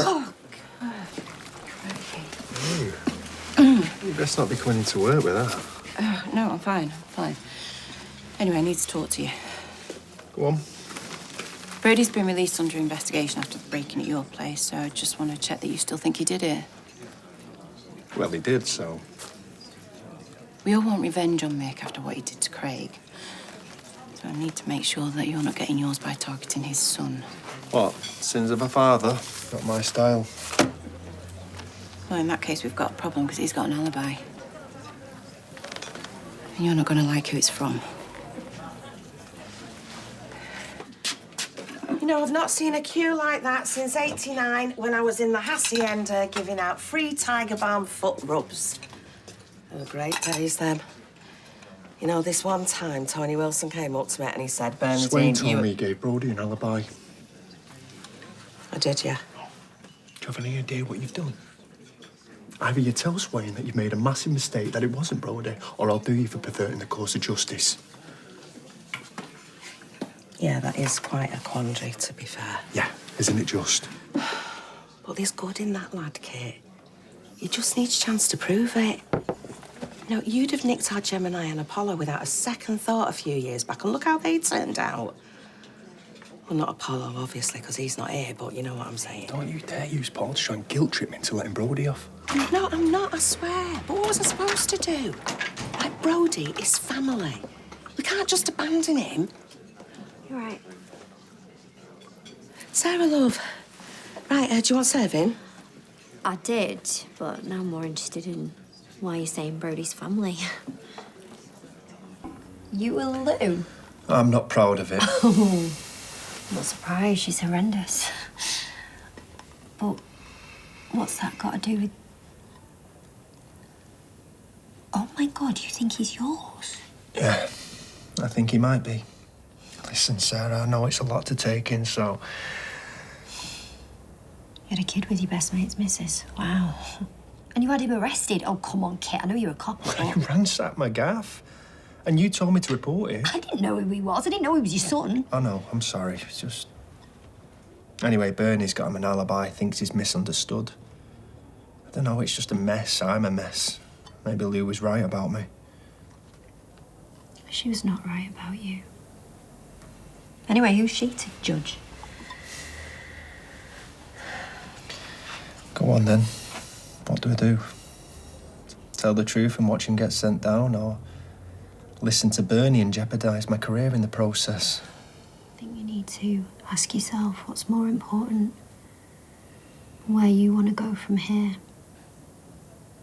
Oh, God. You best not be coming into work with that. No, I'm fine. I'm fine. Anyway, I need to talk to you. Go on. Brody's been released under investigation after the break-in at your place, so I just want to check that you still think he did it. Well, he did, so... We all want revenge on Mick after what he did to Craig. So I need to make sure that you're not getting yours by targeting his son. What? Sins of a father? Not my style. Well, in that case, we've got a problem because he's got an alibi. And you're not going to like who it's from. You know, I've not seen a queue like that since '89 when I was in the hacienda giving out free Tiger Balm foot rubs. They were great days, them. You know, this one time, Tony Wilson came up to me and he said, Bernadine, Swain told me he gave Brody an alibi. I did, yeah. Do you have any idea what you've done? Either you tell Swain that you've made a massive mistake, that it wasn't Brody, or I'll do you for perverting the course of justice. Yeah, that is quite a quandary, to be fair. Yeah, isn't it just? But there's good in that lad, Kate. He just needs a chance to prove it. You know, you'd have nicked our Gemini and Apollo without a second thought a few years back, and look how they turned out. Well, not Apollo, obviously, because he's not here, but you know what I'm saying. Don't you dare use Paul to try and guilt-trip me into letting Brody off. No, I'm not, I swear. But what was I supposed to do? Like, Brody is family. We can't just abandon him. You're right. Sarah, love. Right, do you want serving? I did, but now I'm more interested in why you're saying Brody's family. You will Lou? I'm not proud of it. Oh, not surprised. She's horrendous. But what's that got to do with... Oh, my God, you think he's yours? Yeah, I think he might be. Listen, Sarah, I know it's a lot to take in, so... You had a kid with your best mate's missus. Wow. And you had him arrested. Oh, come on, Kit. I know you're a cop. You ransacked my gaff. And you told me to report it. I didn't know who he was. I didn't know he was your son. I know, I'm sorry. It's just... Anyway, Bernie's got him an alibi, thinks he's misunderstood. I don't know, it's just a mess. I'm a mess. Maybe Lou was right about me. She was not right about you. Anyway, who's she to judge? Go on, then. What do I do? Tell the truth and watch him get sent down, or listen to Bernie and jeopardise my career in the process? I think you need to ask yourself what's more important, where you want to go from here.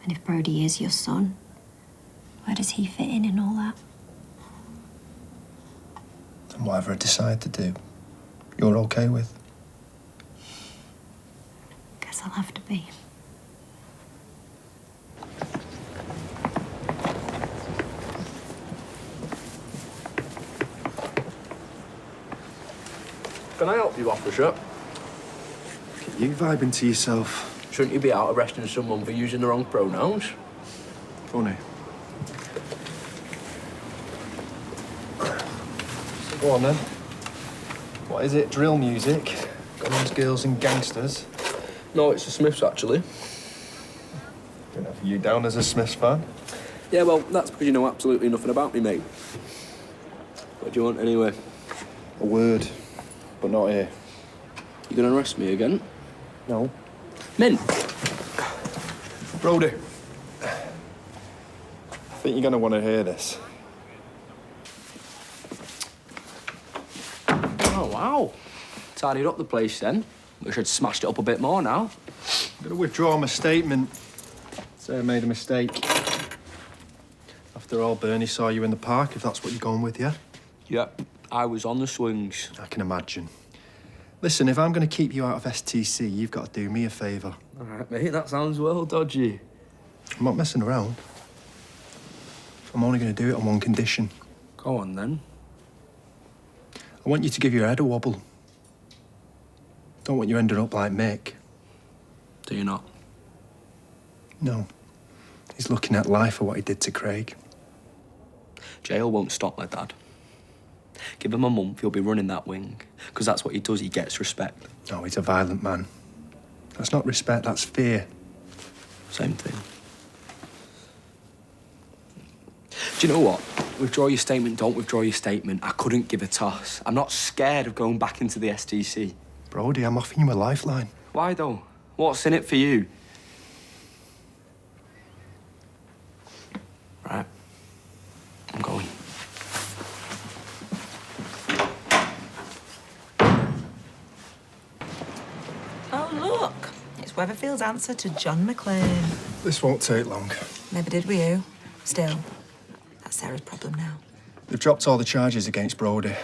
And if Brody is your son, where does he fit in all that? And whatever I decide to do, you're okay with? Guess I'll have to be. Can I help you, officer? You vibing to yourself. Shouldn't you be out arresting someone for using the wrong pronouns? Funny. Go on, then. What is it? Drill music? Guns, girls and gangsters? No, it's the Smiths, actually. Don't have you down as a Smiths fan? Yeah, well, that's because you know absolutely nothing about me, mate. What do you want, anyway? A word, but not here. You gonna arrest me again? No. Mint! Brody. I think you're gonna want to hear this. Oh, wow. Tidied up the place, then. Wish I'd smashed it up a bit more now. I'm gonna withdraw my statement. Say I made a mistake. After all, Bernie saw you in the park, if that's what you're going with, yeah? Yep, I was on the swings. I can imagine. Listen, if I'm going to keep you out of STC, you've got to do me a favour. All right, mate, that sounds well dodgy. I'm not messing around. I'm only going to do it on one condition. Go on, then. I want you to give your head a wobble. Don't want you ending up like Mick. Do you not? No. He's looking at life for what he did to Craig. Jail won't stop my dad. Give him a month, he'll be running that wing. Because that's what he does, he gets respect. Oh, he's a violent man. That's not respect, that's fear. Same thing. Do you know what? Withdraw your statement, don't withdraw your statement. I couldn't give a toss. I'm not scared of going back into the STC. Brody, I'm offering you a lifeline. Why, though? What's in it for you? Right. I'm going. Oh, look. It's Weatherfield's answer to John McClane. This won't take long. Never did with you. Still, that's Sarah's problem now. They've dropped all the charges against Brody.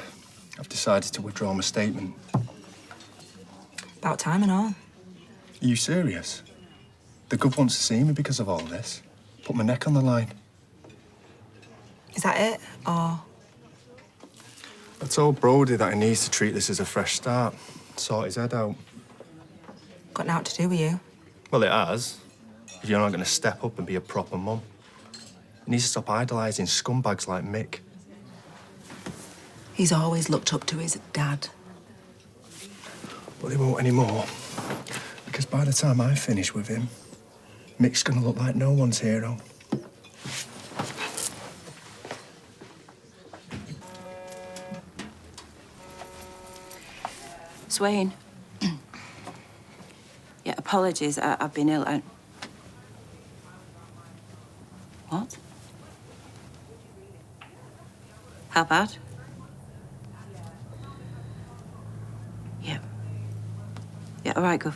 I've decided to withdraw my statement. About time and all. Are you serious? The Gov wants to see me because of all this. Put my neck on the line. Is that it? Or... I told Brody that he needs to treat this as a fresh start. Sort his head out. got naught to do with you? Well, it has. If you're not going to step up and be a proper mum. He needs to stop idolising scumbags like Mick. He's always looked up to his dad. But he won't anymore. Because by the time I finish with him, Mick's going to look like no one's hero. Swain. Yeah, apologies. I've been ill. What? How bad? Yeah. Yeah, all right, go.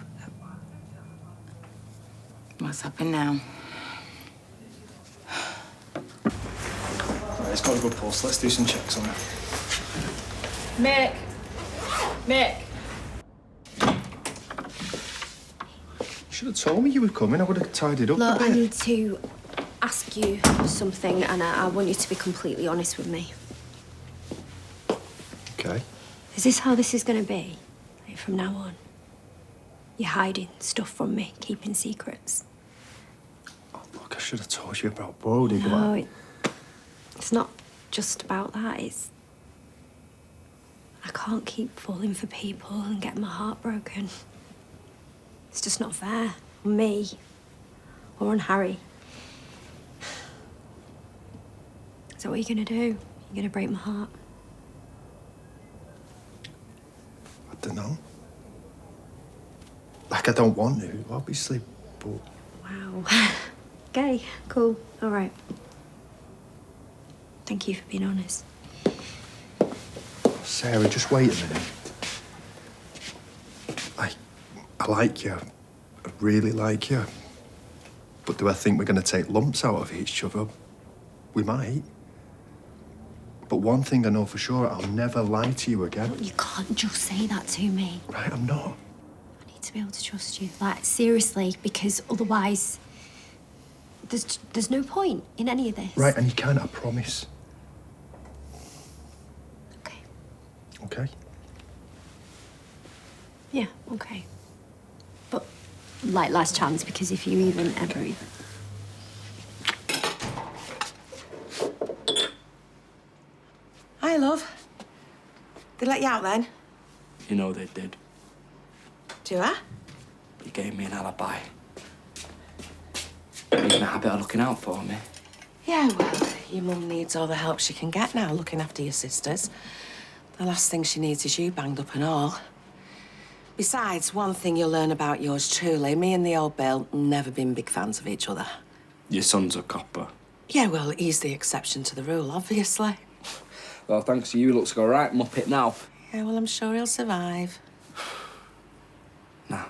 What's happened now? Right, it's got a good pulse. Let's do some checks on it. Mick! Mick! You should have told me you were coming. I would have tidied up Look, a bit. I need to ask you something, and I want you to be completely honest with me. Okay. Is this how this is going to be? Like, from now on? You're hiding stuff from me, keeping secrets. Oh, look, I should have told you about Brody. No, it's not just about that. It's... I can't keep falling for people and getting my heart broken. It's just not fair on me or on Harry. So what are you going to do? You're going to break my heart? I don't know. Like, I don't want to, obviously, but... Wow. Okay, cool. All right. Thank you for being honest. Sarah, just wait a minute. I like you. I really like you. But do I think we're going to take lumps out of each other? We might. But one thing I know for sure, I'll never lie to you again. You can't just say that to me. Right, I'm not. I need to be able to trust you. Like, seriously, because otherwise... There's no point in any of this. Right, and you can't, I promise. Okay. Okay? Yeah, okay. But, like, last chance, because if you even ever even... Hi, love. They let you out then? You know they did. Do I? You gave me an alibi. You're in a habit of looking out for me. Yeah, well, your mum needs all the help she can get now, looking after your sisters. The last thing she needs is you banged up and all. Besides, one thing you'll learn about yours truly, me and the old Bill never been big fans of each other. Your son's a copper. Yeah, well, he's the exception to the rule, obviously. Well, thanks to you, looks like a right muppet now. Yeah, well, I'm sure he'll survive. Nah.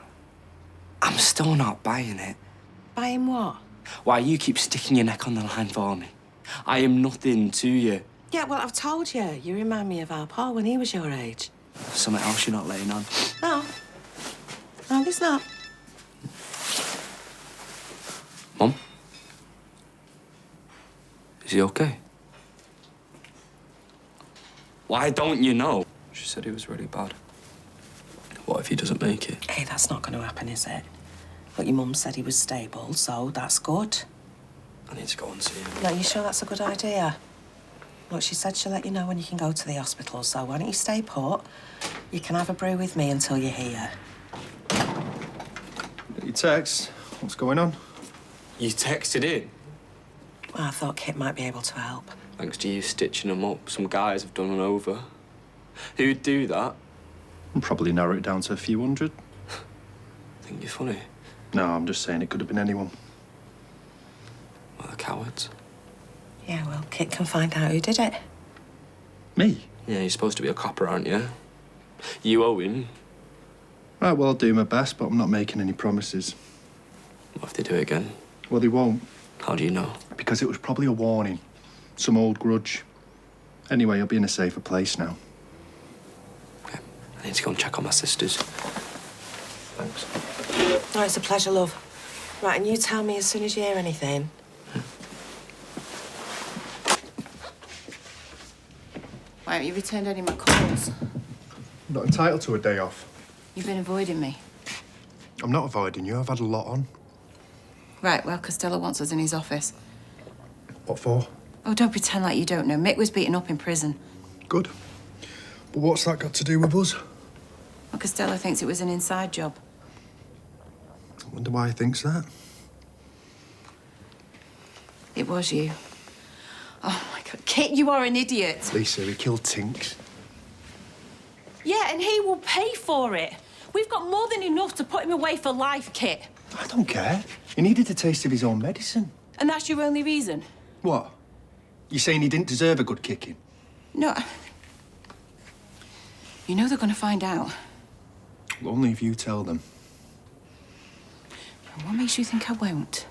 I'm still not buying it. Buying what? Why, you keep sticking your neck on the line for me. I am nothing to you. Yeah, well, I've told you. You remind me of our Paul when he was your age. Something else you're not laying on. No. No, there's not. Mum? Is he okay? Why don't you know? She said he was really bad. What if he doesn't make it? Hey, that's not going to happen, is it? But your mum said he was stable, so that's good. I need to go and see him. No, you sure that's a good idea? Look, she said she'll let you know when you can go to the hospital, so why don't you stay put? You can have a brew with me until you're here. text. What's going on? You texted in? Well, I thought Kit might be able to help. Thanks to you stitching them up, some guys have done one over. Who'd do that? I'll probably narrow it down to a few hundred. Think you're funny? No, I'm just saying it could have been anyone. Well, they're cowards. Yeah, well, Kit can find out who did it. Me? Yeah, you're supposed to be a copper, aren't you? You owe him. Right, well, I'll do my best, but I'm not making any promises. What if they do it again? Well, they won't. How do you know? Because it was probably a warning. Some old grudge. Anyway, I'll be in a safer place now. Okay. I need to go and check on my sisters. Thanks. Oh, it's a pleasure, love. Right, and you tell me as soon as you hear anything. Why haven't you returned any of my calls? I'm not entitled to a day off. You've been avoiding me. I'm not avoiding you. I've had a lot on. Right, well, Costello wants us in his office. What for? Oh, don't pretend like you don't know. Mick was beaten up in prison. Good. But what's that got to do with us? Well, Costello thinks it was an inside job. I wonder why he thinks that. It was you. Oh, my God. Kit, you are an idiot. Lisa, he killed Tinks. Yeah, and he will pay for it. We've got more than enough to put him away for life, Kit. I don't care. He needed a taste of his own medicine. And that's your only reason? What? You saying he didn't deserve a good kicking? No. You know they're going to find out. Well, only if you tell them. What makes you think I won't?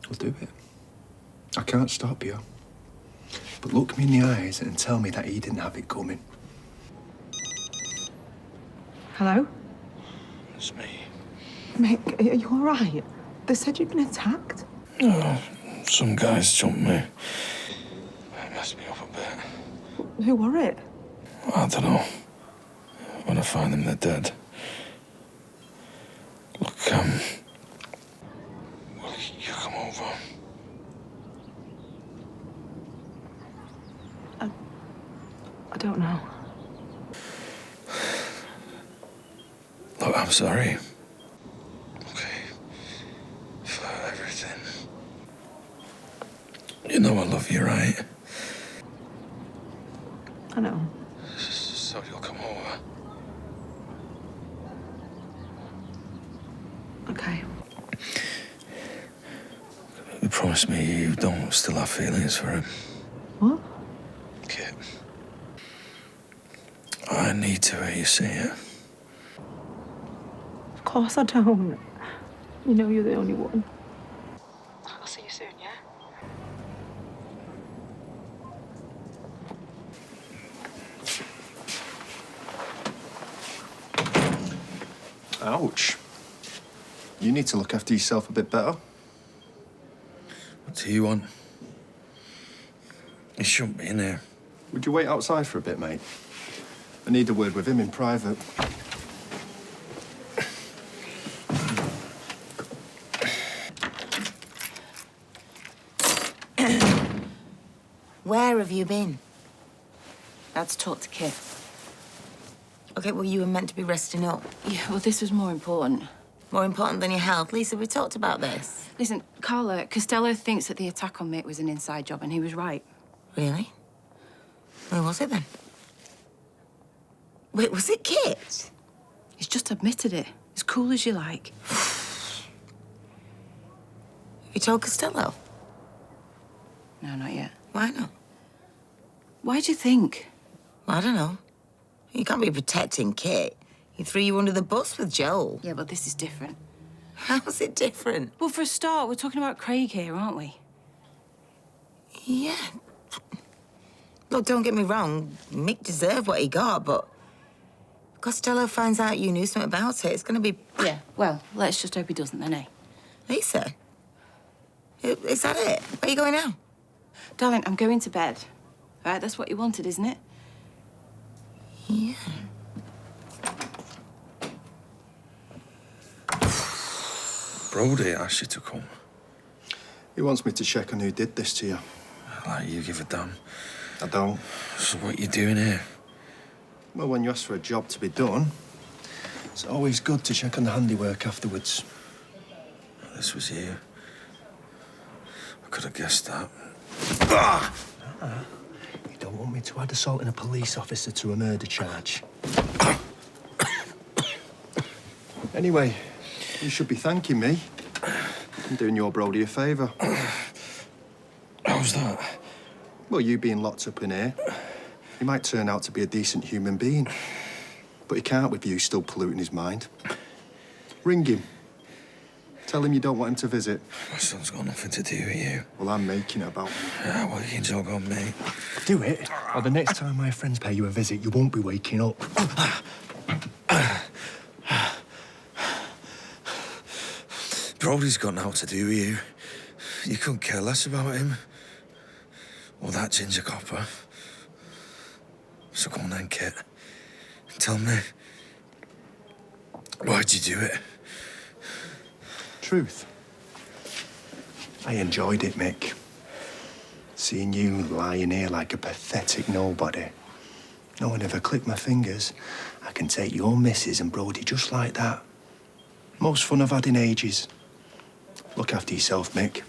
I'll do it. I can't stop you. But look me in the eyes and tell me that he didn't have it coming. Hello? It's me. Mick, are you all right? They said you'd been attacked. Oh, some guys jumped me. It messed me up a bit. Who were it? I don't know. When I find them, they're dead. Look, will you come over? I don't know. Look, I'm sorry. Okay. For everything. You know I love you, right? I know. So you'll come over. Okay. You promise me you don't still have feelings for him. What? Kit. I need to hear you say it. Of course I don't. You know you're the only one. I'll see you soon, yeah? Ouch. You need to look after yourself a bit better. What do you want? You shouldn't be in here. Would you wait outside for a bit, mate? I need a word with him in private. Where have you been? That's talk to Kit. Okay, well, you were meant to be resting up. Yeah, well, this was more important. More important than your health. Lisa, we talked about this. Listen, Carla, Costello thinks that the attack on Mick was an inside job, and he was right. Really? Where was it then? Wait, was it Kit? He's just admitted it. As cool as you like. Have you told Costello? No, not yet. Why not? Why do you think? Well, I don't know. You can't be protecting Kit. He threw you under the bus with Joel. Yeah, but this is different. How's it different? Well, for a start, we're talking about Craig here, aren't we? Yeah. Look, don't get me wrong. Mick deserved what he got, but if Costello finds out you knew something about it, it's going to be... Yeah, well, let's just hope he doesn't then, eh? Lisa? Is that it? Where are you going now? Darling, I'm going to bed. All right, that's what you wanted, isn't it? Yeah. Brody asked you to come. He wants me to check on who did this to you. Like you give a damn. I don't. So what you doing here? Well, when you ask for a job to be done, It's always good to check on the handiwork afterwards. This was you. I could have guessed that. You don't want me to add assaulting a police officer to a murder charge. Anyway, you should be thanking me. I'm doing your Brody a favour. How's that? Well, you being locked up in here, he might turn out to be a decent human being. But he can't with you still polluting his mind. Ring him. Tell him you don't want him to visit. My son's got nothing to do with you. Well, I'm making it about me. Yeah, well, you can jog on me. Do it, or the next time my friends pay you a visit, you won't be waking up. Brody's got nothing to do with you. You couldn't care less about him. Or that ginger copper. So go on then, Kit. Tell me. Why'd you do it? Truth. I enjoyed it, Mick. Seeing you lying here like a pathetic nobody. Knowing if I click my fingers, I can take your missus and Brody just like that. Most fun I've had in ages. Look after yourself, Mick.